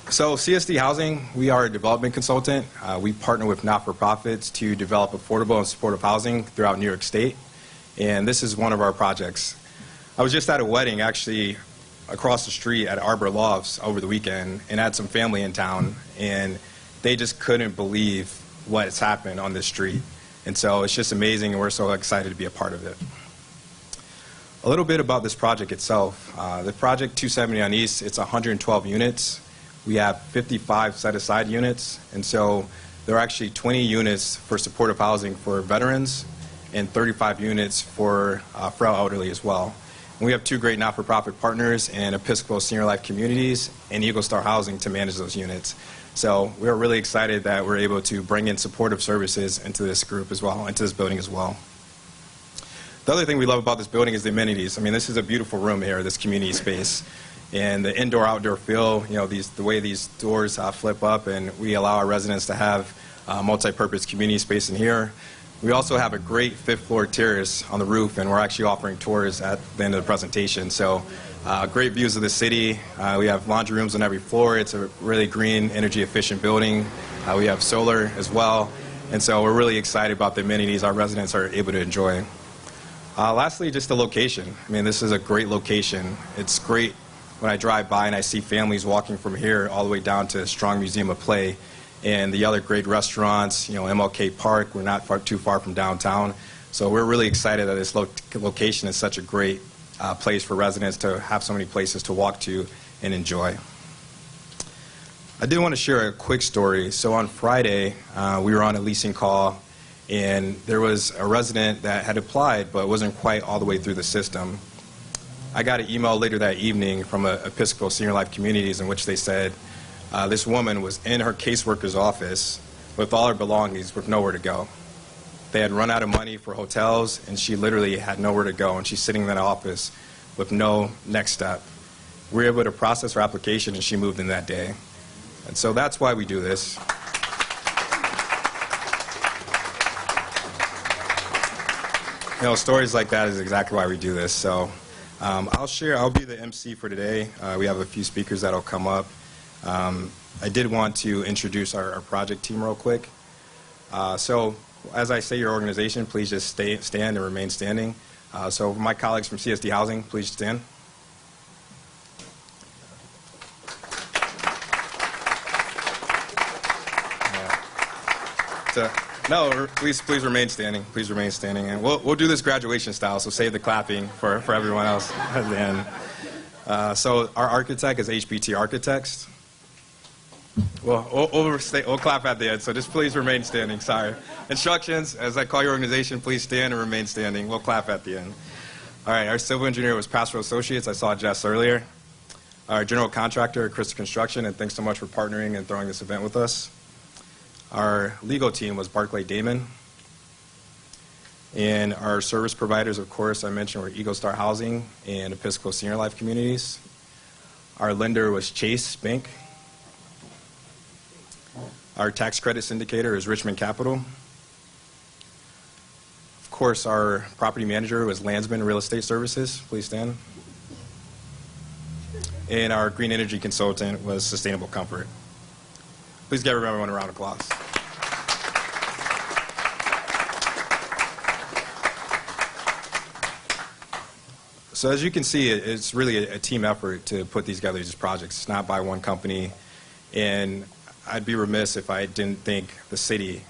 So CSD Housing, we are a development consultant. We partner with not-for-profits to develop affordable and supportive housing throughout New York State, and this is one of our projects. I was just at a wedding, actually, across the street at Arbor Lofts over the weekend, and had some family in town, and they just couldn't believe what's happened on this street. And so it's just amazing, and we're so excited to be a part of it. A little bit about this project itself. The project 270 on East, it's 112 units. We have 55 set-aside units, and so there are actually 20 units for supportive housing for veterans and 35 units for frail elderly as well. And we have two great not-for-profit partners in Episcopal Senior Life Communities and Eagle Star Housing to manage those units. So we're really excited that we're able to bring in supportive services into this group as well, into this building as well. The other thing we love about this building is the amenities. I mean, this is a beautiful room here, this community space. And the indoor-outdoor feel, the way these doors flip up, and we allow our residents to have multi-purpose community space in here. We also have a great fifth-floor terrace on the roof, and we're actually offering tours at the end of the presentation. So great views of the city. We have laundry rooms on every floor. It's a really green, energy-efficient building. We have solar as well. And so we're really excited about the amenities our residents are able to enjoy. Lastly, just the location. I mean, this is a great location. It's great when I drive by and I see families walking from here all the way down to Strong Museum of Play and the other great restaurants, MLK Park. We're not too far from downtown. So we're really excited that this location is such a great place for residents to have so many places to walk to and enjoy. I did want to share a quick story. So on Friday, we were on a leasing call, and there was a resident that had applied but wasn't quite all the way through the system. I got an email later that evening from Episcopal Senior Life Communities in which they said this woman was in her caseworker's office with all her belongings with nowhere to go. They had run out of money for hotels, and she literally had nowhere to go, and she's sitting in that office with no next step. We were able to process her application, and she moved in that day. And so that's why we do this. Stories like that is exactly why we do this. So I'll be the MC for today. We have a few speakers that'll come up. I did want to introduce our project team real quick. So as I say your organization, please just stand and remain standing. So my colleagues from CSD Housing, please stand. No, please remain standing. Please remain standing. And we'll do this graduation style, so save the clapping for everyone else at the end. So our architect is HBT Architects. We'll clap at the end, so just please remain standing. Sorry. Instructions, as I call your organization, please stand and remain standing. We'll clap at the end. All right, our civil engineer was Pastoral Associates. I saw Jess earlier. Our general contractor, Crystal Construction, and thanks so much for partnering and throwing this event with us. Our legal team was Barclay Damon. And our service providers, of course, I mentioned were Eagle Star Housing and Episcopal Senior Life Communities. Our lender was Chase Bank. Our tax credit syndicator is Richmond Capital. Of course, our property manager was Landsman Real Estate Services. Please stand. And our green energy consultant was Sustainable Comfort. Please give everyone a round of applause. So as you can see, it's really a team effort to put these together, these projects. It's not by one company. And I'd be remiss if I didn't thank the city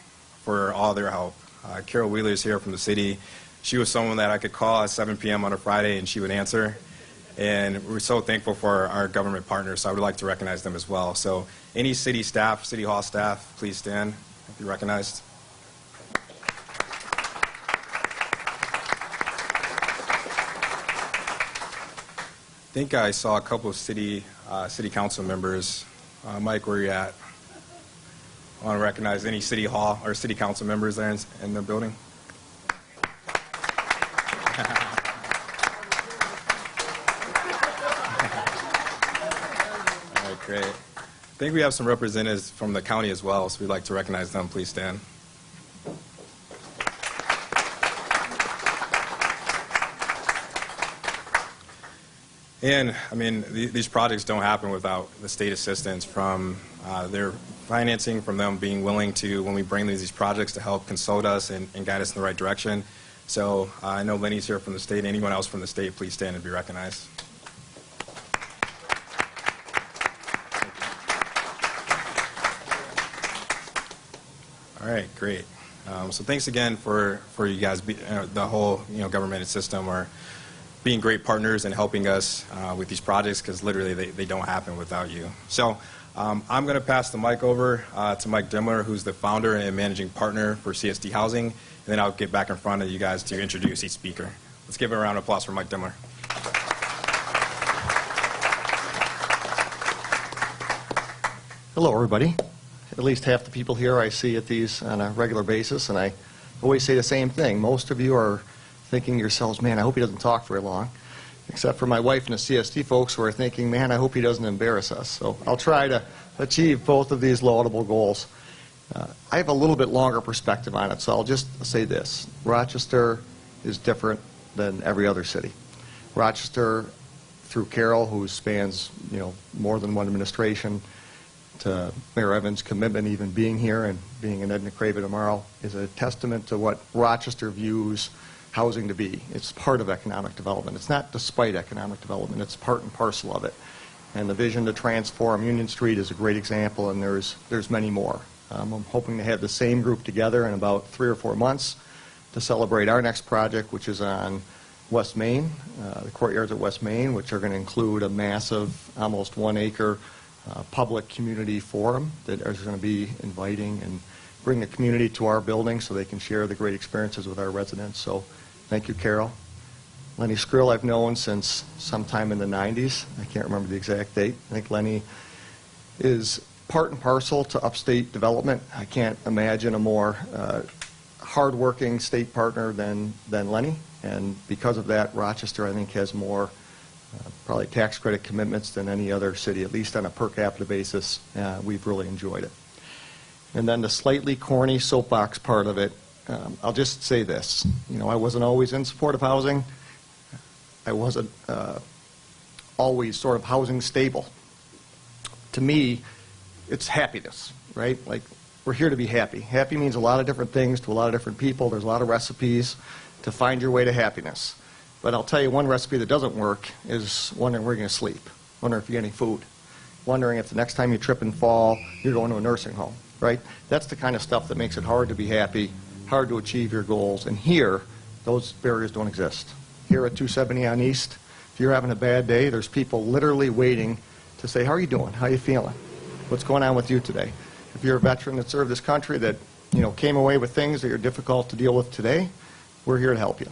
for all their help. Carol Wheeler is here from the city. She was someone that I could call at 7 p.m. on a Friday, and she would answer. And we're so thankful for our government partners, so I would like to recognize them as well. So any city staff, city hall staff, please stand if you're recognized. I think I saw a couple of city council members. Mike, where are you at? I want to recognize any city hall or city council members there in the building. Great. I think we have some representatives from the county as well, so we'd like to recognize them. Please stand. And, I mean, these projects don't happen without the state assistance from their financing, from them being willing to, when we bring these projects, to help consult us and guide us in the right direction. So I know Lenny's here from the state. Anyone else from the state, please stand and be recognized. All right, great. So thanks again for you guys, the whole government system, or being great partners and helping us with these projects, because literally they don't happen without you. So I'm going to pass the mic over to Mike Dimler, who's the founder and managing partner for CSD Housing, and then I'll get back in front of you guys to introduce each speaker. Let's give a round of applause for Mike Dimler. Hello, everybody. At least half the people here I see at these on a regular basis, and I always say the same thing. Most of you are thinking to yourselves, man, I hope he doesn't talk very long, except for my wife and the CSD folks who are thinking, man, I hope he doesn't embarrass us. So I'll try to achieve both of these laudable goals. I have a little bit longer perspective on it, so I'll just say this. Rochester is different than every other city. Rochester, through Carol, who spans more than one administration, to Mayor Evans' commitment even being here and being in Edna Craven tomorrow, is a testament to what Rochester views housing to be. It's part of economic development. It's not despite economic development. It's part and parcel of it. And the vision to transform Union Street is a great example, and there's many more. I'm hoping to have the same group together in about 3 or 4 months to celebrate our next project, which is on West Main, the courtyards at West Main, which are going to include a massive, almost 1-acre public community forum that is going to be inviting and bring the community to our building so they can share the great experiences with our residents. So thank you, Carol. Lenny Skrill I've known since sometime in the 90s. I can't remember the exact date. I think Lenny is part and parcel to upstate development. I can't imagine a more hardworking state partner than Lenny. And because of that, Rochester, I think, has more probably tax credit commitments than any other city, at least on a per capita basis. We've really enjoyed it. And then the slightly corny soapbox part of it, I'll just say this. I wasn't always in support of housing. I wasn't always sort of housing stable. To me, it's happiness, right? Like, we're here to be happy. Happy means a lot of different things to a lot of different people. There's a lot of recipes to find your way to happiness. But I'll tell you, one recipe that doesn't work is wondering where you're going to sleep, wondering if you get any food, wondering if the next time you trip and fall, you're going to a nursing home, right? That's the kind of stuff that makes it hard to be happy, hard to achieve your goals. And here, those barriers don't exist. Here at 270 on East, if you're having a bad day, there's people literally waiting to say, how are you doing? How are you feeling? What's going on with you today? If you're a veteran that served this country that came away with things that are difficult to deal with today, we're here to help you.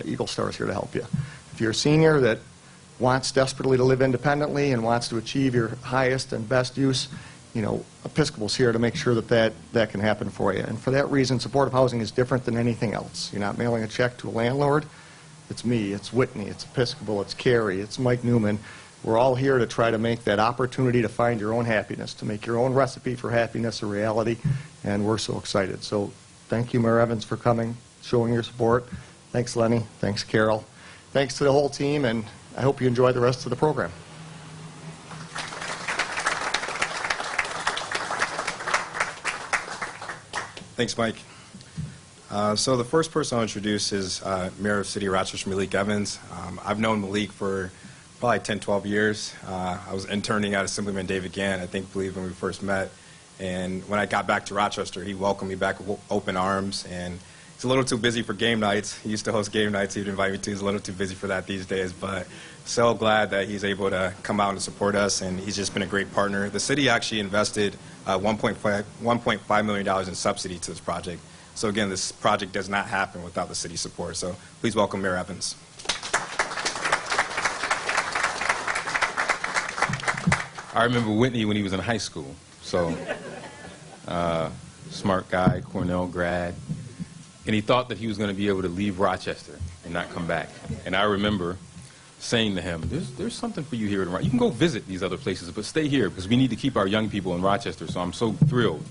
Eagle Star is here to help you. If you're a senior that wants desperately to live independently and wants to achieve your highest and best use, Episcopal's here to make sure that can happen for you. And for that reason, supportive housing is different than anything else. You're not mailing a check to a landlord. It's me, it's Whitney, it's Episcopal, it's Carrie, it's Mike Newman. We're all here to try to make that opportunity to find your own happiness, to make your own recipe for happiness a reality, and we're so excited. So thank you, Mayor Evans, for coming, showing your support. Thanks, Lenny. Thanks, Carol. Thanks to the whole team, and I hope you enjoy the rest of the program. Thanks, Mike. So the first person I'll introduce is Mayor of City of Rochester, Malik Evans. I've known Malik for probably 10, 12 years. I was interning at Assemblyman David Gann, believe when we first met. And when I got back to Rochester, he welcomed me back with open arms. And he's a little too busy for game nights. He used to host game nights. He'd invite me to. He's a little too busy for that these days. But so glad that he's able to come out and support us. And he's just been a great partner. The city actually invested $1.5 million in subsidy to this project. So again, this project does not happen without the city's support. So please welcome Mayor Evans. I remember Whitney when he was in high school. So smart guy, Cornell grad. And he thought that he was going to be able to leave Rochester and not come back. And I remember saying to him, there's something for you here in Rochester. You can go visit these other places, but stay here because we need to keep our young people in Rochester. So I'm so thrilled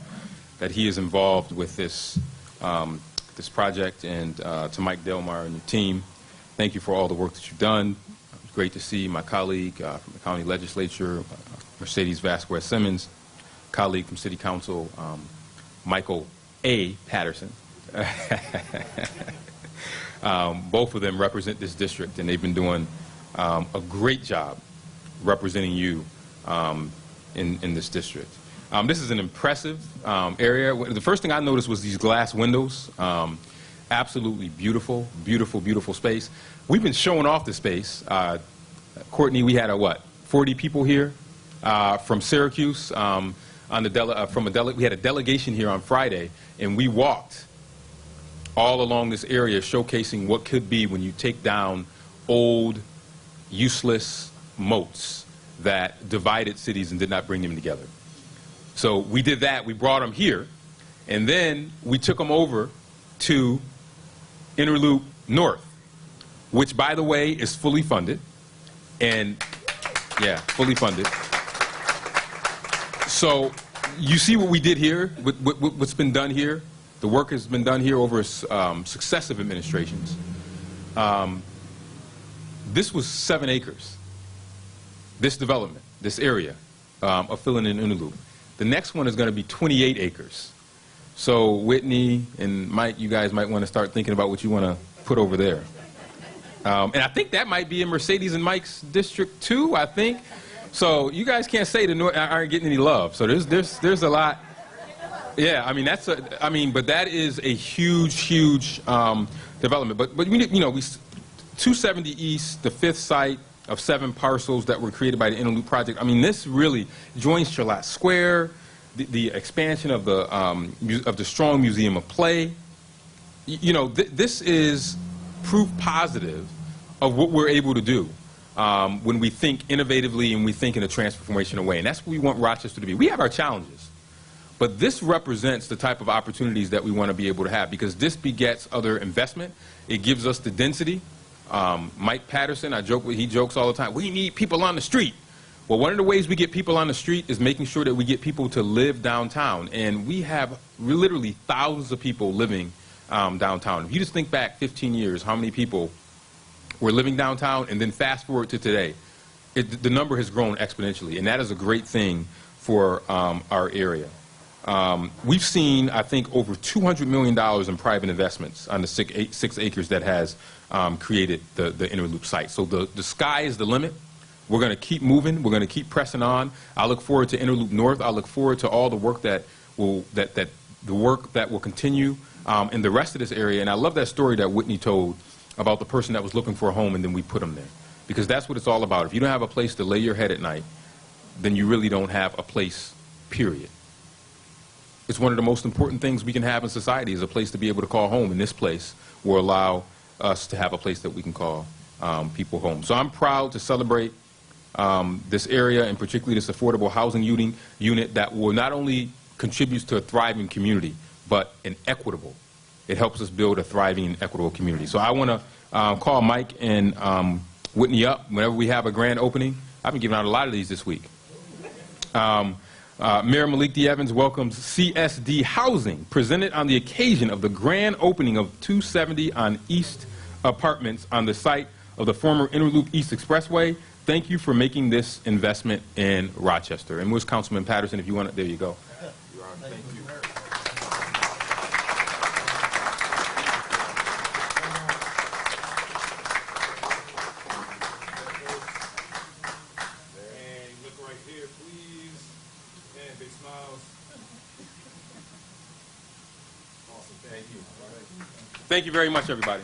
that he is involved with this this project. And to Mike Delmar and your team, thank you for all the work that you've done. great to see my colleague from the county legislature, Mercedes Vasquez-Simmons, colleague from City Council, Michael A. Patterson. Both of them represent this district, and they've been doing a great job representing you in this district. This is an impressive area. The first thing I noticed was these glass windows. Absolutely beautiful, beautiful, beautiful space. We've been showing off the space. Courtney, we had 40 people here from Syracuse. We had a delegation here on Friday, and we walked all along this area showcasing what could be when you take down old, useless moats that divided cities and did not bring them together. So we did that. We brought them here, and then we took them over to Interloop North, which, by the way, is fully funded. And, yeah, fully funded. So you see what we did here, what's been done here. The work has been done here over successive administrations. This was 7 acres, this development, this area of filling in Interloop. The next one is going to be 28 acres. So Whitney and Mike, you guys might want to start thinking about what you want to put over there. And I think that might be in Mercedes and Mike's district too, I think. So you guys can't say the North aren't getting any love. So there's a lot. Yeah, I mean but that is a huge development. But we 270 East, the 5th site of 7 parcels that were created by the Interloop project. I mean, this really joins Charlotte Square, the expansion of the Strong Museum of Play. This is proof positive of what we're able to do when we think innovatively and we think in a transformational way. And that's what we want Rochester to be. We have our challenges, but this represents the type of opportunities that we want to be able to have, because this begets other investment. It gives us the density. Mike Patterson, he jokes all the time, we need people on the street. Well, one of the ways we get people on the street is making sure that we get people to live downtown. And we have literally thousands of people living downtown. If you just think back 15 years, how many people were living downtown, and then fast forward to today, the number has grown exponentially, and that is a great thing for our area. We've seen, I think, over $200 million in private investments on the 6 acres that has created the Interloop site. So the sky is the limit. We're going to keep moving. We're going to keep pressing on. I look forward to Interloop North. I look forward to all the work that will continue in the rest of this area. And I love that story that Whitney told about the person that was looking for a home, and then we put them there, because that's what it's all about. If you don't have a place to lay your head at night, then you really don't have a place, period. It's one of the most important things we can have in society, is a place to be able to call home, and this place will allow us to have a place that we can call people home. So I'm proud to celebrate this area, and particularly this affordable housing unit that will not only contribute to a thriving community, but an equitable. It helps us build a thriving and equitable community. So I want to call Mike and Whitney up whenever we have a grand opening. I've been giving out a lot of these this week. Mayor Malik D. Evans welcomes CSD Housing, presented on the occasion of the grand opening of 270 on East Apartments on the site of the former Interloop East Expressway. Thank you for making this investment in Rochester. And where's Councilman Patterson, if you want it? There you go. Thank you. Thank you very much, everybody.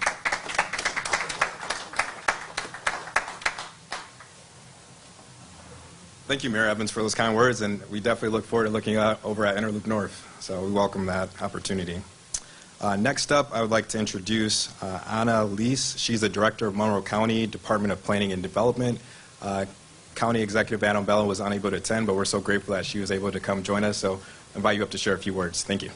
Thank you, Mayor Evans, for those kind words, and we definitely look forward to looking over at Interloop North. So we welcome that opportunity. Next up, I would like to introduce Lease. She's the director of Monroe County Department of Planning and Development. County Executive Adam Bell was unable to attend, but we're so grateful that she was able to come join us. So I invite you up to share a few words. Thank you.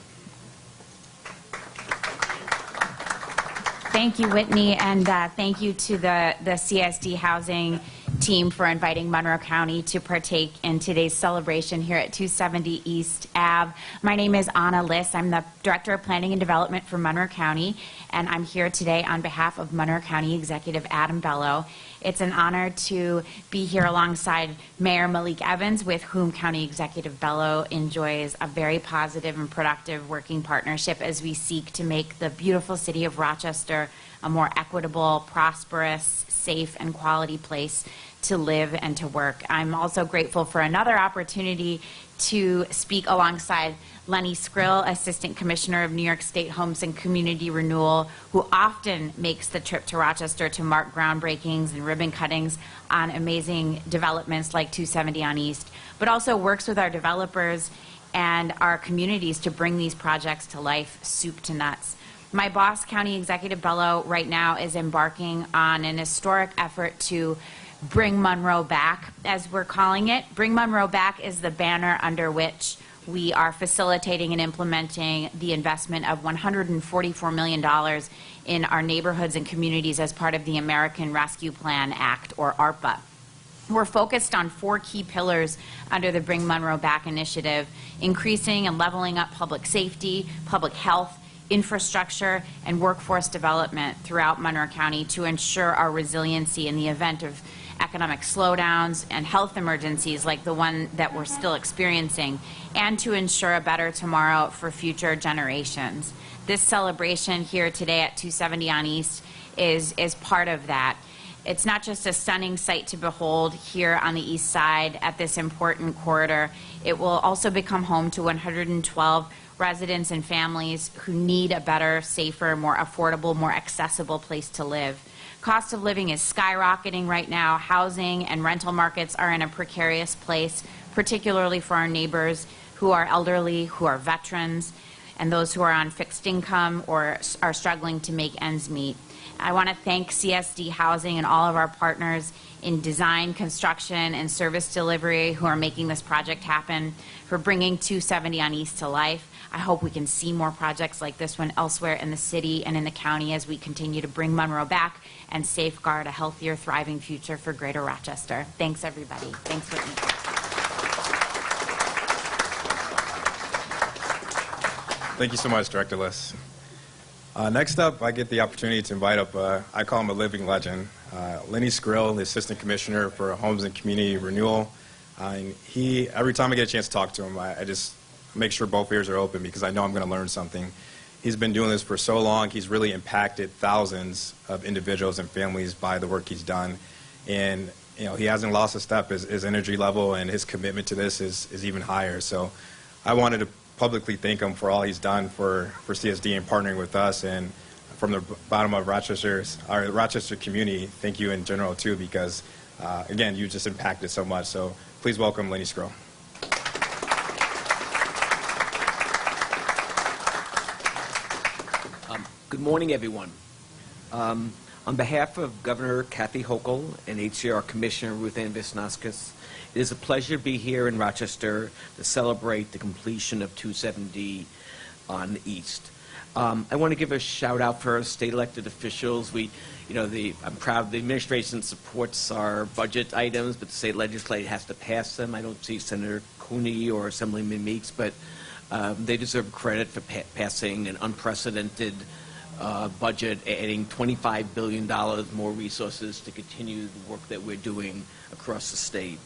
Thank you, Whitney, and thank you to the CSD Housing team for inviting Monroe County to partake in today's celebration here at 270 East Ave. My name is Anna Liss. I'm the Director of Planning and Development for Monroe County, and I'm here today on behalf of Monroe County Executive Adam Bello. It's an honor to be here alongside Mayor Malik Evans, with whom County Executive Bello enjoys a very positive and productive working partnership as we seek to make the beautiful city of Rochester a more equitable, prosperous, safe, and quality place to live and to work. I'm also grateful for another opportunity to speak alongside Lenny Skrill, Assistant Commissioner of New York State Homes and Community Renewal, who often makes the trip to Rochester to mark groundbreakings and ribbon cuttings on amazing developments like 270 on East, but also works with our developers and our communities to bring these projects to life, soup to nuts. My boss, County Executive Bello, right now is embarking on an historic effort to bring Monroe back, as we're calling it. Bring Monroe Back is the banner under which we are facilitating and implementing the investment of $144 million in our neighborhoods and communities as part of the American Rescue Plan Act, or ARPA. We're focused on 4 key pillars under the Bring Monroe Back initiative: increasing and leveling up public safety, public health, infrastructure, and workforce development throughout Monroe County to ensure our resiliency in the event of economic slowdowns and health emergencies like the one that we're still experiencing, and to ensure a better tomorrow for future generations. This celebration here today at 270 on East is part of that. It's not just a stunning sight to behold here on the east side at this important corridor. It will also become home to 112 residents and families who need a better, safer, more affordable, more accessible place to live. Cost of living is skyrocketing right now. Housing and rental markets are in a precarious place, particularly for our neighbors who are elderly, who are veterans, and those who are on fixed income or are struggling to make ends meet. I want to thank CSD Housing and all of our partners in design, construction, and service delivery who are making this project happen, for bringing 270 on East to life. I hope we can see more projects like this one elsewhere in the city and in the county as we continue to bring Monroe back and safeguard a healthier, thriving future for Greater Rochester. Thanks, everybody. Thanks, Whitney. Thank you so much, Director Liss. Next up, I get the opportunity to invite up, I call him a living legend, Lenny Skrill, the Assistant Commissioner for Homes and Community Renewal. And every time I get a chance to talk to him, I just make sure both ears are open because I know I'm going to learn something. He's been doing this for so long. He's really impacted thousands of individuals and families by the work he's done. And he hasn't lost a step. His energy level and his commitment to this is even higher. So I wanted to publicly thank him for all he's done for CSD and partnering with us. And from the bottom of our Rochester community, thank you in general too, because again, you just impacted so much. So please welcome Lenny Skrill. Good morning, everyone. On behalf of Governor Kathy Hochul and HCR Commissioner Ruth Ann Visnauskas, it is a pleasure to be here in Rochester to celebrate the completion of 270 on East. I want to give a shout out for state elected officials. I'm proud the administration supports our budget items, but the state legislature has to pass them. I don't see Senator Cooney or Assemblyman Meeks, but they deserve credit for passing an unprecedented budget, adding $25 billion more resources to continue the work that we're doing across the state.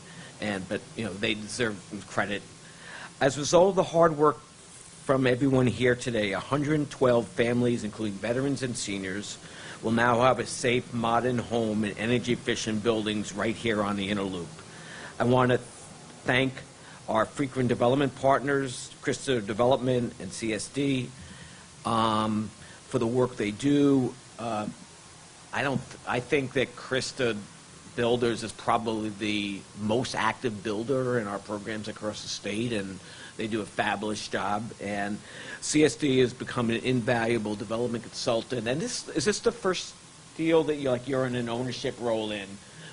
But they deserve credit. As a result of the hard work from everyone here today, 112 families, including veterans and seniors, will now have a safe, modern home and energy-efficient buildings right here on the Inner Loop. I want to thank our frequent development partners, Christa Development and CSD, for the work they do. I think that Christa Builders is probably the most active builder in our programs across the state, and they do a fabulous job. And CSD has become an invaluable development consultant. And is this the first deal that you're in an ownership role in,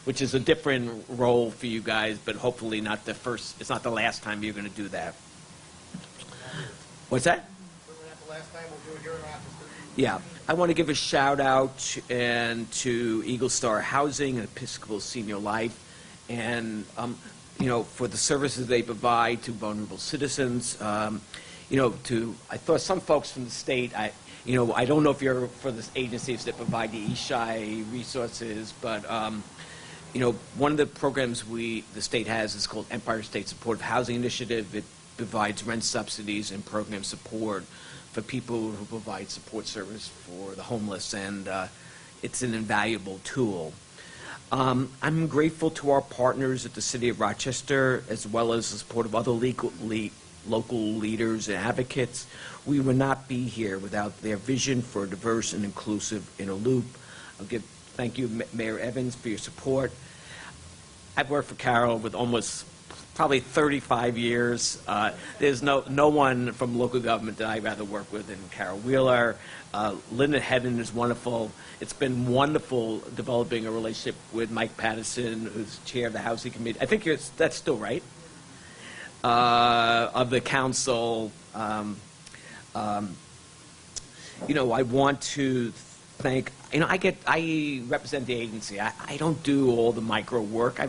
which is a different role for you guys, but hopefully not the first. It's not the last time you're going to do that. What's that? Certainly not the last time we'll do it here in Rochester. Yeah, I want to give a shout out to Eagle Star Housing and Episcopal Senior Life. and for the services they provide to vulnerable citizens. I thought some folks from the state, I don't know if you're for the agencies that provide the East Ave resources, but one of the programs the state has is called Empire State Supportive Housing Initiative. It provides rent subsidies and program support for people who provide support service for the homeless, and it's an invaluable tool. I'm grateful to our partners at the City of Rochester, as well as the support of other local leaders and advocates. We would not be here without their vision for a diverse and inclusive inner loop. Thank you, Mayor Evans, for your support. I've worked for Carol with almost probably 35 years. There's no one from local government that I'd rather work with than Carol Wheeler. Linda Hedden is wonderful. It's been wonderful developing a relationship with Mike Patterson, who's chair of the Housing Committee. I think that's still right, of the council. I want to thank, I represent the agency. I don't do all the micro work.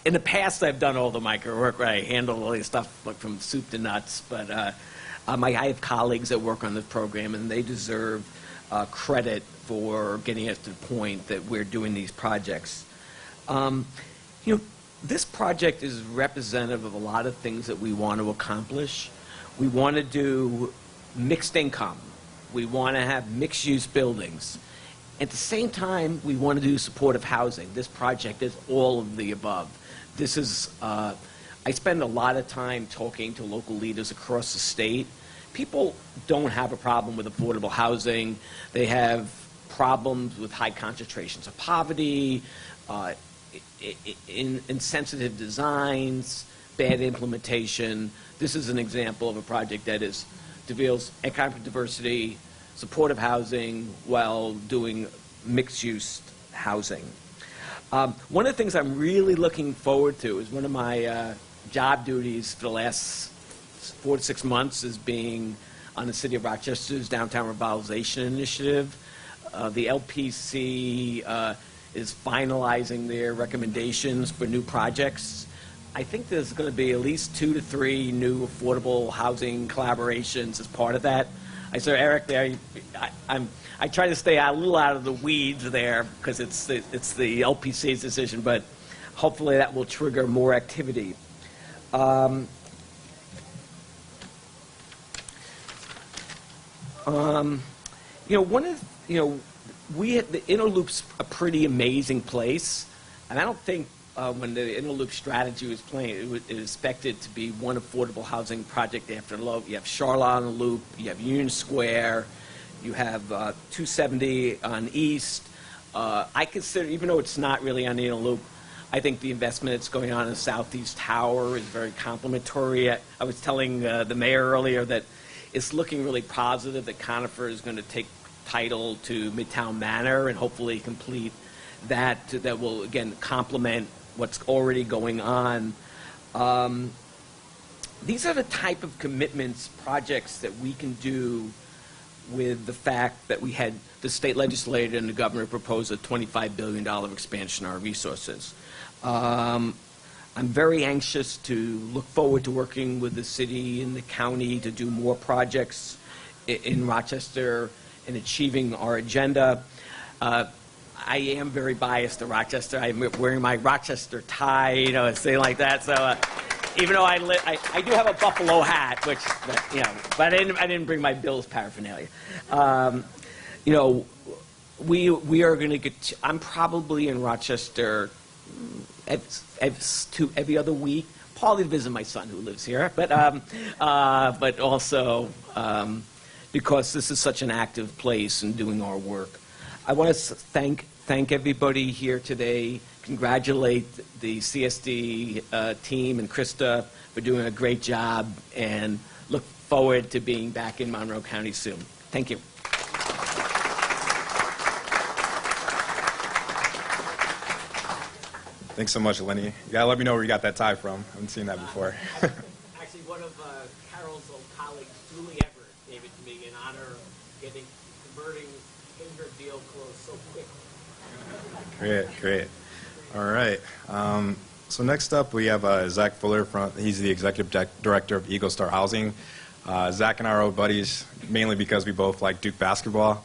In the past, I've done all the micro work where I handle all this stuff like from soup to nuts, but I have colleagues that work on this program, and they deserve credit for getting us to the point that we're doing these projects. This project is representative of a lot of things that we want to accomplish. We want to do mixed income. We want to have mixed-use buildings. At the same time, we want to do supportive housing. This project is all of the above. This is, I spend a lot of time talking to local leaders across the state. People don't have a problem with affordable housing. They have problems with high concentrations of poverty, insensitive designs, bad implementation. This is an example of a project that deals economic diversity, supportive housing, while doing mixed-use housing. One of the things I'm really looking forward to is one of my job duties for the last 4 to 6 months is being on the City of Rochester's Downtown Revitalization Initiative. The LPC is finalizing their recommendations for new projects. I think there's going to be at least 2 to 3 new affordable housing collaborations as part of that. I saw Eric there. I try to stay a little out of the weeds there because it's the LPC's decision, but hopefully that will trigger more activity. The Inner Loop's a pretty amazing place, and I don't think when the Inner Loop strategy was playing, it expected to be one affordable housing project after another. You have Charlotte on the Loop, you have Union Square, you have 270 on East. I consider, even though it's not really on the Inner Loop, I think the investment that's going on in Southeast Tower is very complimentary. I was telling the mayor earlier that it's looking really positive that Conifer is going to take title to Midtown Manor and hopefully complete that. That will, again, complement what's already going on. These are the type of commitments, projects that we can do with the fact that we had the state legislature and the governor propose a $25 billion expansion of our resources. I'm very anxious to look forward to working with the city and the county to do more projects in Rochester and achieving our agenda. I am very biased to Rochester. I'm wearing my Rochester tie, a thing like that. So even though I do have a buffalo hat, but I didn't bring my Bills paraphernalia. We are going to get. I'm probably in Rochester every other week, partly to visit my son who lives here, but also because this is such an active place in doing our work. I want to thank everybody here today, congratulate the CSD team and Krista for doing a great job, and look forward to being back in Monroe County soon. Thank you. Thanks so much, Lenny. You gotta let me know where you got that tie from. I haven't seen that before. Actually, one of Carol's old colleagues, Julie Everett, gave it to me in honor of converting her deal closed so quickly. Great. All right. So next up, we have Zac Fuller. He's the Executive Director of Eagle Star Housing. Zac and I are old buddies, mainly because we both like Duke basketball.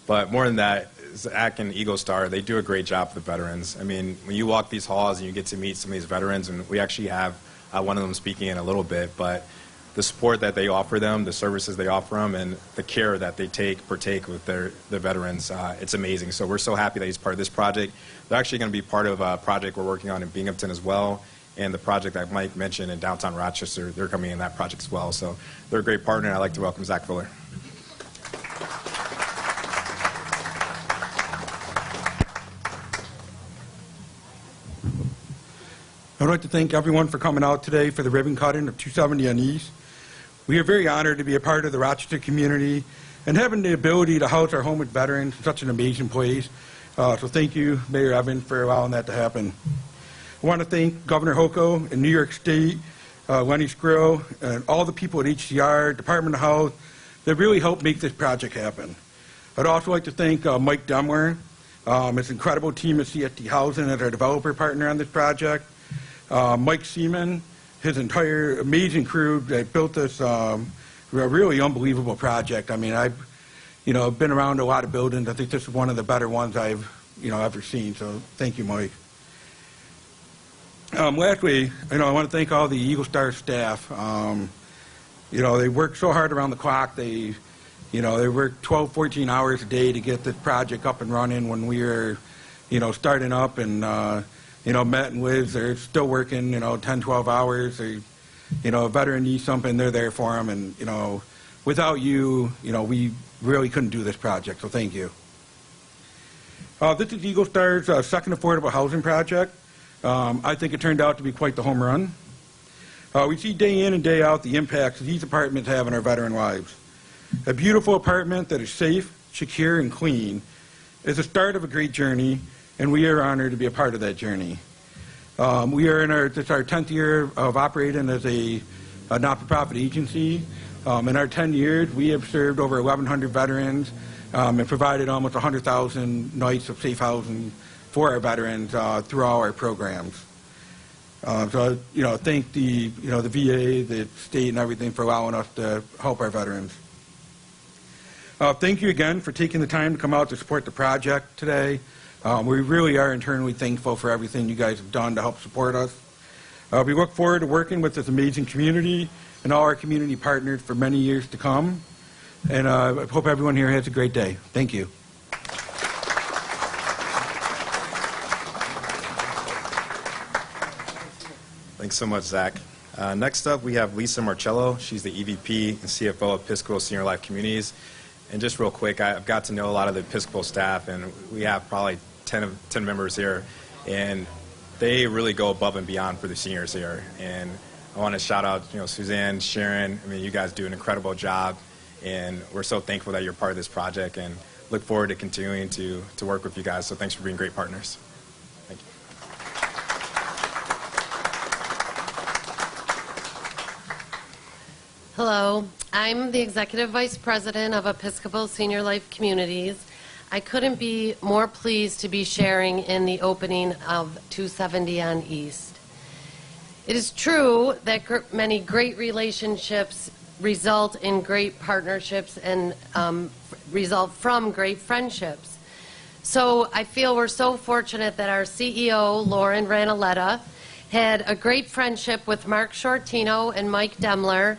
But more than that, Zac and Eagle Star, they do a great job for the veterans. I mean, when you walk these halls and you get to meet some of these veterans, and we actually have one of them speaking in a little bit, but the support that they offer them, the services they offer them, and the care that they partake with the veterans, it's amazing. So we're so happy that he's part of this project. They're actually going to be part of a project we're working on in Binghamton as well, and the project that Mike mentioned in downtown Rochester, they're coming in that project as well. So they're a great partner, and I'd like to welcome Zac Fuller. I'd like to thank everyone for coming out today for the ribbon cutting of 270 on East. We are very honored to be a part of the Rochester community and having the ability to house our homeless veterans in such an amazing place. So thank you, Mayor Evans, for allowing that to happen. I want to thank Governor Hochul in New York State, Lenny Skrill, and all the people at HCR, Department of Health, that really helped make this project happen. I'd also like to thank Mike Dimler, his incredible team at CSD Housing as our developer partner on this project. Mike Seaman, his entire amazing crew that built this really unbelievable project. I mean, I've been around a lot of buildings. I think this is one of the better ones I've ever seen. So thank you, Mike. Lastly, I want to thank all the Eagle Star staff. They work so hard around the clock. They work 12, 14 hours a day to get this project up and running. When we were, starting up and Matt and Liz, they're still working, 10, 12 hours. They, a veteran needs something, they're there for them. And, without you, we really couldn't do this project. So thank you. This is Eagle Star's second affordable housing project. I think it turned out to be quite the home run. We see day in and day out the impacts these apartments have on our veteran lives. A beautiful apartment that is safe, secure, and clean is the start of a great journey, and we are honored to be a part of that journey. We are this is our 10th year of operating as a not-for-profit agency. In our 10 years, we have served over 1,100 veterans and provided almost 100,000 nights of safe housing for our veterans through all our programs. So, thank the VA, the state, and everything for allowing us to help our veterans. Thank you again for taking the time to come out to support the project today. We really are internally thankful for everything you guys have done to help support us. We look forward to working with this amazing community and all our community partners for many years to come. And I hope everyone here has a great day. Thank you. Thanks so much, Zac. Next up, we have Lisa Marcelo. She's the EVP and CFO of Episcopal Senior Life Communities. And just real quick, I've got to know a lot of the Episcopal staff, and we have probably 10 members here, and they really go above and beyond for the seniors here. And I want to shout out, Suzanne, Sharon. I mean, you guys do an incredible job, and we're so thankful that you're part of this project, and look forward to continuing to work with you guys. So thanks for being great partners. Thank you. Hello, I'm the Executive Vice President of Episcopal Senior Life Communities. I couldn't be more pleased to be sharing in the opening of 270 on East. It is true that many great relationships result in great partnerships and result from great friendships. So I feel we're so fortunate that our CEO, Lauren Ranaletta, had a great friendship with Mark Shortino and Mike Dimler,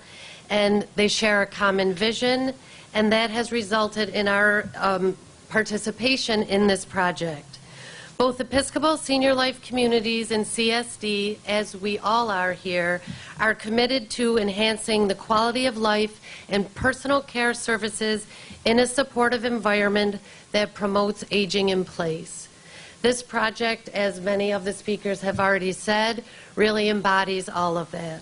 and they share a common vision, and that has resulted in our participation in this project. Both Episcopal Senior Life Communities and CSD, as we all are here, are committed to enhancing the quality of life and personal care services in a supportive environment that promotes aging in place. This project, as many of the speakers have already said, really embodies all of that.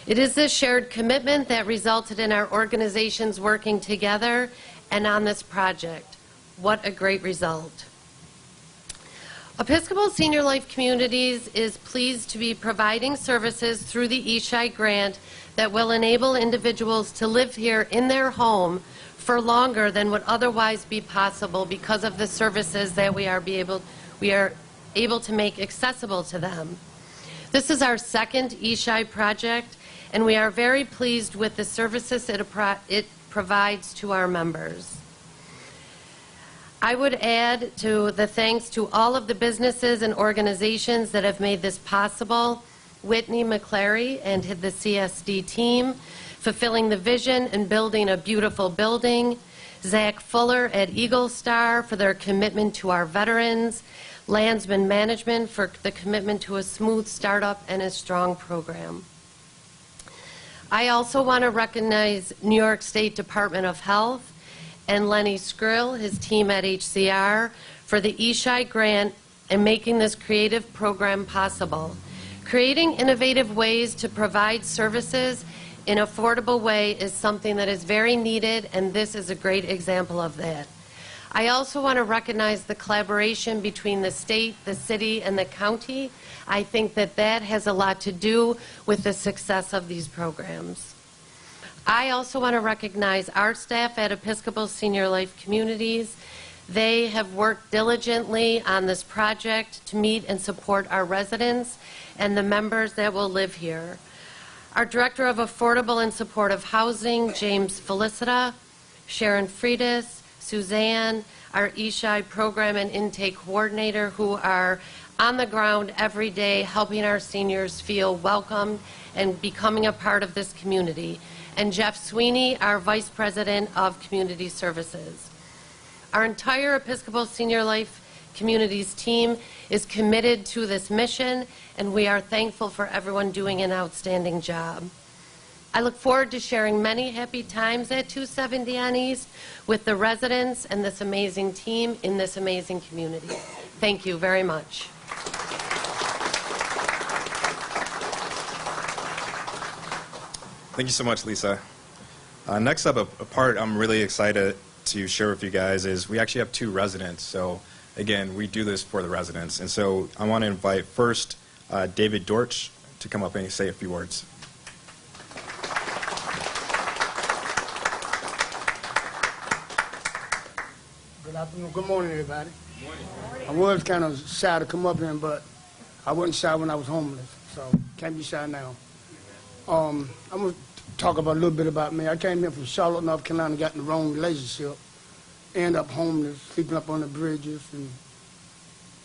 It is this shared commitment that resulted in our organizations working together and on this project. What a great result. Episcopal Senior Life Communities is pleased to be providing services through the ESHI grant that will enable individuals to live here in their home for longer than would otherwise be possible because of the services that we are able to make accessible to them. This is our second eShy project, and we are very pleased with the services it provides to our members. I would add to the thanks to all of the businesses and organizations that have made this possible. Whitney McClary and the CSD team, fulfilling the vision and building a beautiful building. Zac Fuller at Eagle Star for their commitment to our veterans. Landsman Management for the commitment to a smooth startup and a strong program. I also want to recognize New York State Department of Health and Lenny Skrill, his team at HCR, for the eShy grant and making this creative program possible. Creating innovative ways to provide services in an affordable way is something that is very needed, and this is a great example of that. I also want to recognize the collaboration between the state, the city, and the county. I think that that has a lot to do with the success of these programs. I also want to recognize our staff at Episcopal Senior Life Communities. They have worked diligently on this project to meet and support our residents and the members that will live here. Our Director of Affordable and Supportive Housing, James Felicita, Sharon Freitas, Suzanne, our eShy program and intake coordinator, who are on the ground every day helping our seniors feel welcome and becoming a part of this community. And Jeff Sweeney, our Vice President of Community Services. Our entire Episcopal Senior Life Communities team is committed to this mission, and we are thankful for everyone doing an outstanding job. I look forward to sharing many happy times at 270 on East with the residents and this amazing team in this amazing community. Thank you very much. Thank you so much, Lisa. Next up, a part I'm really excited to share with you guys is we actually have 2 residents. So again, we do this for the residents. And so I want to invite first David Dortch to come up and say a few words. Good afternoon. Good morning, everybody. Good morning. I was kind of shy to come up here, but I wasn't shy when I was homeless, so can't be shy now. I'm going to talk about a little bit about me. I came here from Charlotte, North Carolina, got in the wrong relationship, ended up homeless, sleeping up on the bridges, and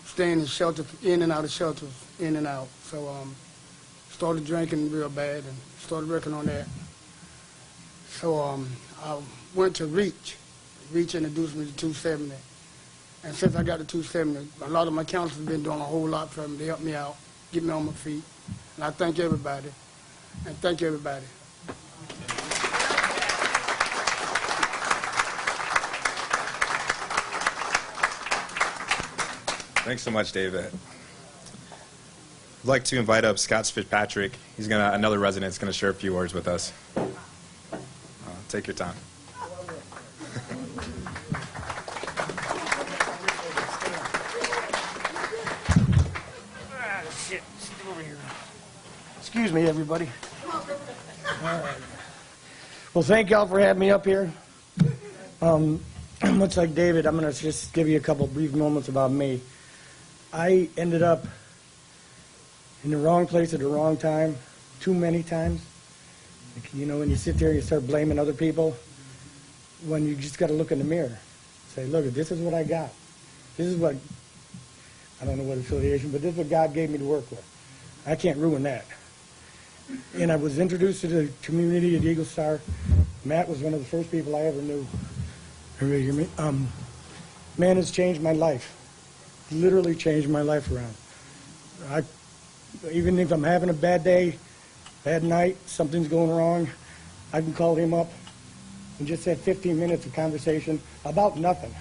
staying in shelters, in and out of shelters, in and out. So started drinking real bad and started working on that. So I went to Reach. Reach introduced me to 270. And since I got to 270, a lot of my counselors have been doing a whole lot for me. They helped me out, get me on my feet. And I thank everybody. And thank you, everybody. Thanks so much, David. I'd like to invite up Scott Fitzpatrick. Another resident is going to share a few words with us. Take your time. Excuse me, everybody. All right. Well, thank y'all for having me up here. Much like David, I'm going to just give you a couple brief moments about me. I ended up in the wrong place at the wrong time too many times. Like, you know, when you sit there and you start blaming other people, when you just got to look in the mirror. Say, look, this is what I got. This is what, I don't know what affiliation, but this is what God gave me to work with. I can't ruin that. And I was introduced to the community at Eagle Star. Matt was one of the first people I ever knew. Everybody hear me? Man, has changed my life. Literally changed my life around. Even if I'm having a bad day, bad night, something's going wrong, I can call him up and just have 15 minutes of conversation about nothing.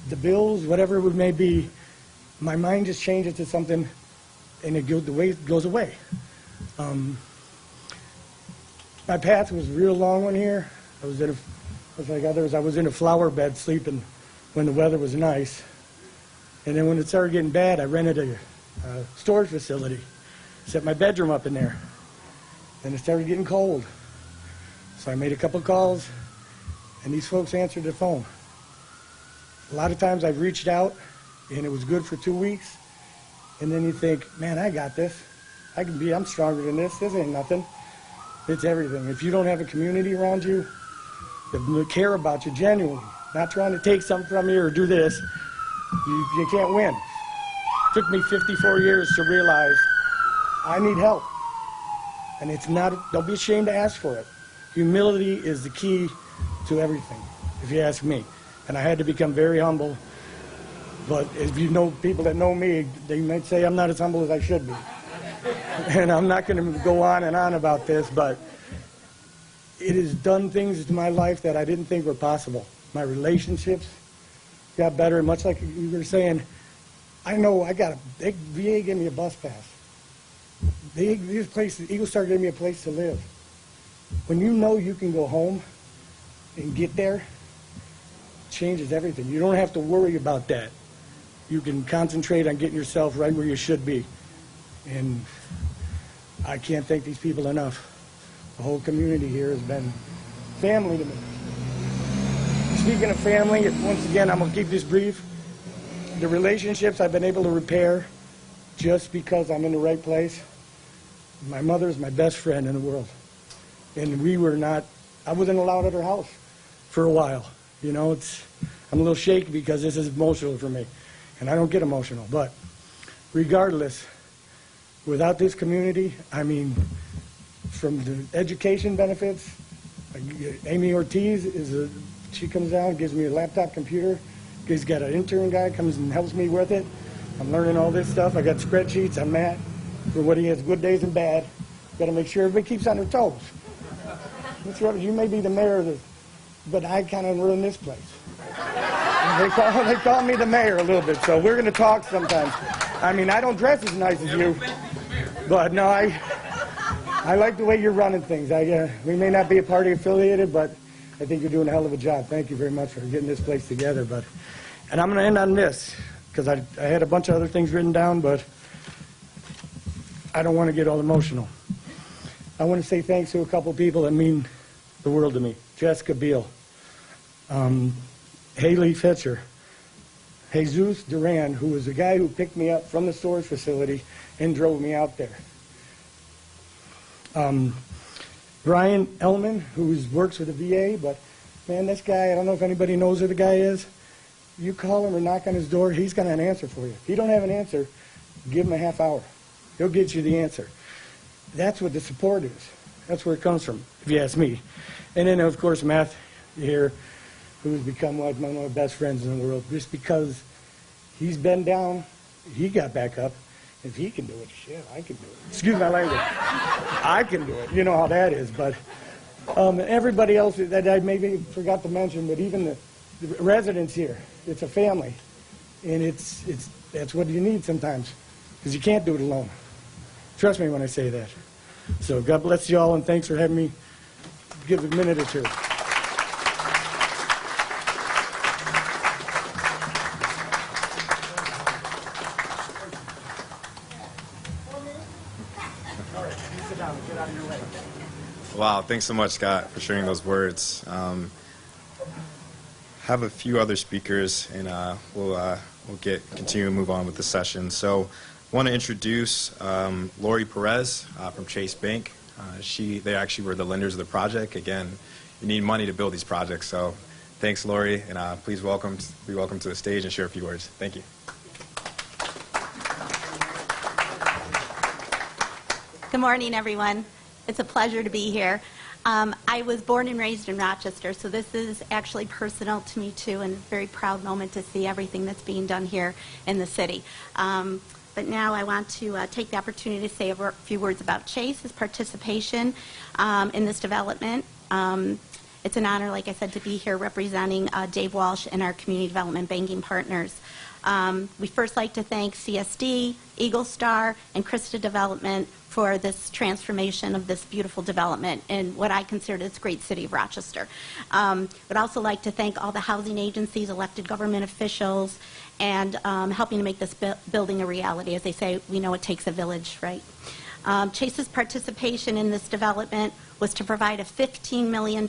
The bills, whatever it may be, my mind just changes to something, and the way it goes away. My path was a real long one here. I was in a flower bed sleeping when the weather was nice. And then when it started getting bad, I rented a storage facility. Set my bedroom up in there. Then it started getting cold. So I made a couple calls, and these folks answered the phone. A lot of times I've reached out, and it was good for 2 weeks. And then you think, man, I got this. I'm stronger than this. This ain't nothing. It's everything. If you don't have a community around you that care about you genuinely, not trying to take something from you or do this, you can't win. It took me 54 years to realize I need help. And it's not, don't be ashamed to ask for it. Humility is the key to everything, if you ask me. And I had to become very humble. But if you know people that know me, they might say I'm not as humble as I should be. And I'm not going to go on and on about this, but it has done things to my life that I didn't think were possible. My relationships got better, much like you were saying. I know VA gave me a bus pass. Eagle Star gave me a place to live. When you know you can go home and get there, it changes everything. You don't have to worry about that. You can concentrate on getting yourself right where you should be. And I can't thank these people enough. The whole community here has been family to me. Speaking of family, once again, I'm going to keep this brief. The relationships I've been able to repair just because I'm in the right place. My mother is my best friend in the world. And I wasn't allowed at her house for a while. You know, I'm a little shaky because this is emotional for me. And I don't get emotional. But regardless, without this community, I mean, from the education benefits, Amy Ortiz she comes down, gives me a laptop computer. He's got an intern guy, comes and helps me with it. I'm learning all this stuff. I got spreadsheets on Matt for what he has, good days and bad. Got to make sure everybody keeps on their toes. You may be the mayor, but I kind of run this place. They call me the mayor a little bit, so we're going to talk sometimes. I mean, I don't dress as nice as you, but no, I like the way you're running things. We may not be a party affiliated, but I think you're doing a hell of a job. Thank you very much for getting this place together. And I'm going to end on this, because I had a bunch of other things written down, but I don't want to get all emotional. I want to say thanks to a couple people that mean the world to me. Jessica Beal, Haley Fetcher, Jesus Duran, who was the guy who picked me up from the storage facility and drove me out there. Brian Ellman, who works with the VA, but man, this guy, I don't know if anybody knows who the guy is. You call him or knock on his door, he's got an answer for you. If you don't have an answer, give him a half hour. He'll get you the answer. That's what the support is. That's where it comes from, if you ask me. And then, of course, Matt here, who's become like one of my best friends in the world, just because he's been down, he got back up. If he can do it, shit, I can do it. Excuse my language. I can do it. You know how that is. But everybody else that I maybe forgot to mention, but even the residents here, it's a family. And that's what you need sometimes, because you can't do it alone. Trust me when I say that. So God bless you all, and thanks for having me give a minute or two. Wow, thanks so much, Scott, for sharing those words. Have a few other speakers, and we'll continue to move on with the session. So I want to introduce Lori Perez from Chase Bank. They actually were the lenders of the project. Again, you need money to build these projects. So thanks, Lori, and please be welcome to the stage and share a few words. Thank you. Good morning, everyone. It's a pleasure to be here. I was born and raised in Rochester, so this is actually personal to me, too, and a very proud moment to see everything that's being done here in the city. But now I want to take the opportunity to say a few words about Chase's participation in this development. It's an honor, like I said, to be here representing Dave Walsh and our community development banking partners. We first like to thank CSD, Eagle Star, and Krista Development for this transformation of this beautiful development in what I consider this great city of Rochester. Would also like to thank all the housing agencies, elected government officials, and helping to make this building a reality. As they say, we know it takes a village, right? Chase's participation in this development was to provide a $15 million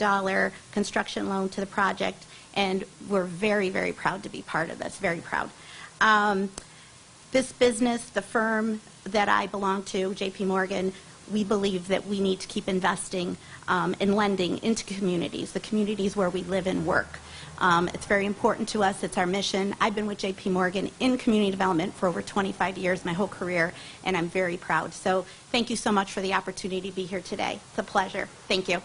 construction loan to the project, and we're very, very proud to be part of this, very proud. This business, the firm that I belong to, J.P. Morgan, we believe that we need to keep investing in lending into communities, the communities where we live and work. It's very important to us. It's our mission. I've been with J.P. Morgan in community development for over 25 years, my whole career, and I'm very proud. So thank you so much for the opportunity to be here today. It's a pleasure. Thank you.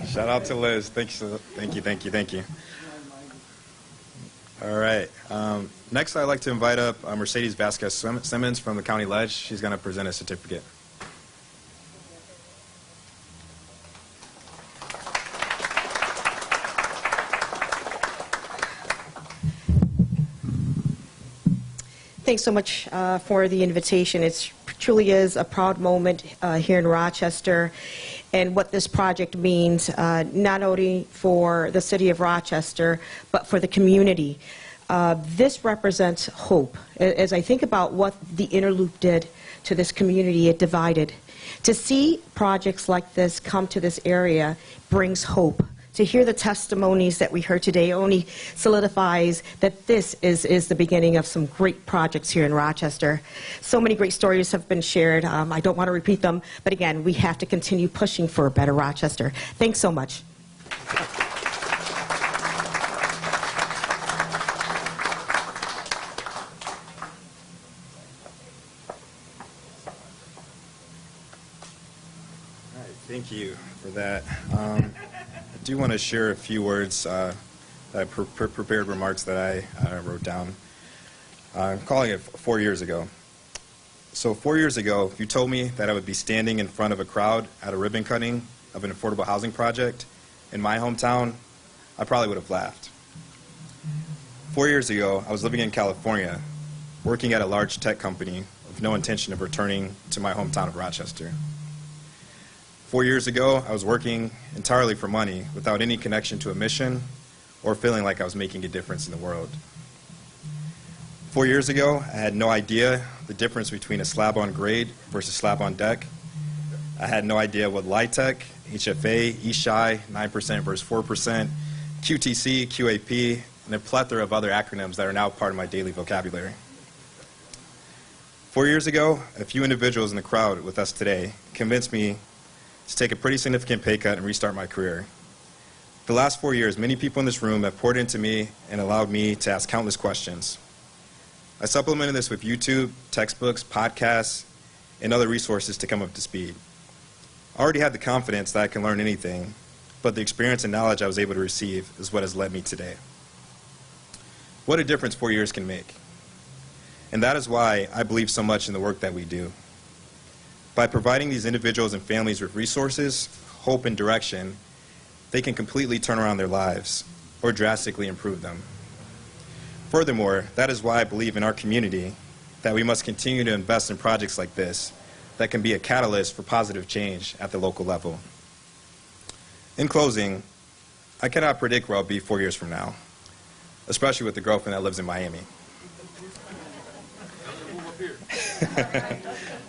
Shout out to Liz. Thank you. All right. Next, I'd like to invite up Mercedes Vasquez-Simmons from the County Ledge. She's going to present a certificate. Thanks so much for the invitation. It truly is a proud moment here in Rochester, and what this project means not only for the city of Rochester, but for the community. This represents hope. As I think about what the Interloop did to this community, it divided. To see projects like this come to this area brings hope. To hear the testimonies that we heard today only solidifies that this is the beginning of some great projects here in Rochester. So many great stories have been shared. I don't want to repeat them, but again, we have to continue pushing for a better Rochester. Thanks so much. All right, thank you for that. I do want to share a few words, prepared remarks that I wrote down. I'm calling it 4 years ago. So 4 years ago, if you told me that I would be standing in front of a crowd at a ribbon cutting of an affordable housing project in my hometown, I probably would have laughed. 4 years ago, I was living in California, working at a large tech company with no intention of returning to my hometown of Rochester. 4 years ago, I was working entirely for money without any connection to a mission or feeling like I was making a difference in the world. 4 years ago, I had no idea the difference between a slab-on-grade versus slab-on-deck. I had no idea what LIHTC, HFA, ESHI, 9% versus 4%, QTC, QAP, and a plethora of other acronyms that are now part of my daily vocabulary. 4 years ago, a few individuals in the crowd with us today convinced me to take a pretty significant pay cut and restart my career. The last 4 years, many people in this room have poured into me and allowed me to ask countless questions. I supplemented this with YouTube, textbooks, podcasts, and other resources to come up to speed. I already had the confidence that I can learn anything, but the experience and knowledge I was able to receive is what has led me today. What a difference 4 years can make. And that is why I believe so much in the work that we do. By providing these individuals and families with resources, hope, and direction, they can completely turn around their lives or drastically improve them. Furthermore, that is why I believe in our community that we must continue to invest in projects like this that can be a catalyst for positive change at the local level. In closing, I cannot predict where I'll be 4 years from now, especially with the girlfriend that lives in Miami.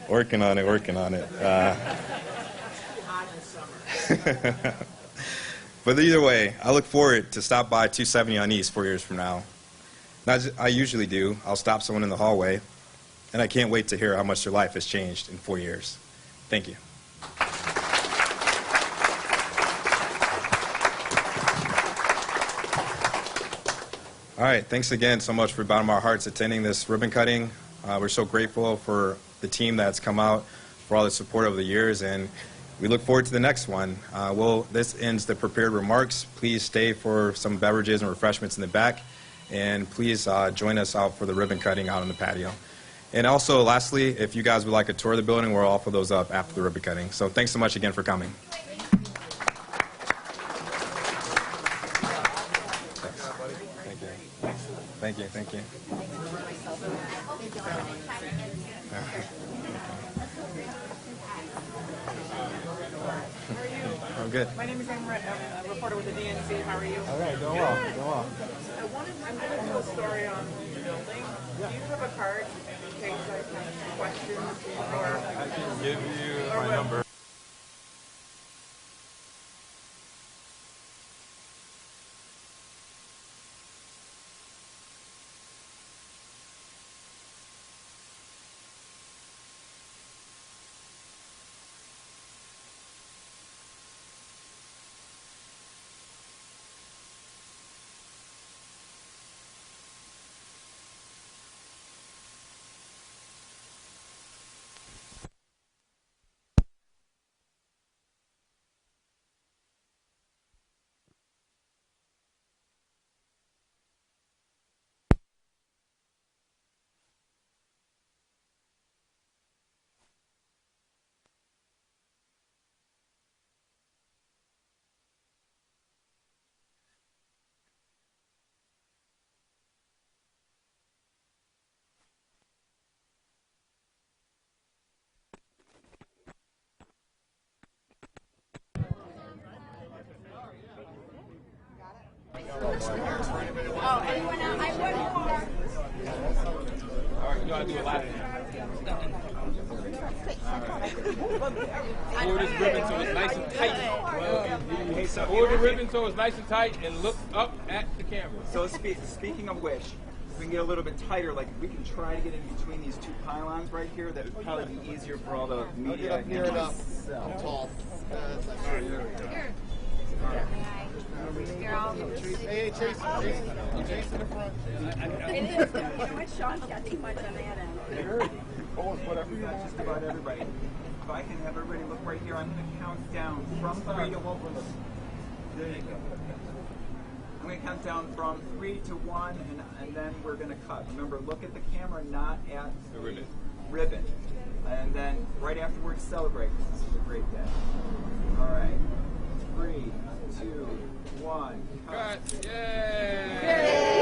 Working on it. But either way, I look forward to stop by 270 on East 4 years from now. As I usually do, I'll stop someone in the hallway, and I can't wait to hear how much their life has changed in 4 years. Thank you. All right, thanks again so much for bottom of our hearts attending this ribbon cutting. We're so grateful for the team that's come out, for all the support over the years, and we look forward to the next one. This ends the prepared remarks. Please stay for some beverages and refreshments in the back, and please join us out for the ribbon cutting out on the patio. And also, lastly, if you guys would like a tour of the building, we'll offer those up after the ribbon cutting. So thanks so much again for coming. Thank you. I'm good. My name is Amber. I'm a reporter with the DNC. How are you? All right, doing well. I'm going to do a story on the building. Do you have a card in case I have questions? I can give you my number. All right, you gotta do a lap. Hold this ribbon so it's nice and tight. Hold the ribbon so it's nice and tight and look up at the camera. So speaking of which, if we can get a little bit tighter, like we can try to get in between these two pylons right here, that would probably be easier for all the media. Near enough. Tall. Hey, Chase in the front. It is. You know what? Sean's got too much on that end. Whatever you got, just about everybody. If I can have everybody look right here, I'm going to count down from 3 to 1. There you go. I'm going to count down from 3 to 1, and then we're going to cut. Remember, look at the camera, not at the ribbon. And then right afterwards, celebrate. This is a great day. All right. 3, 2, 1. Cut. Yay!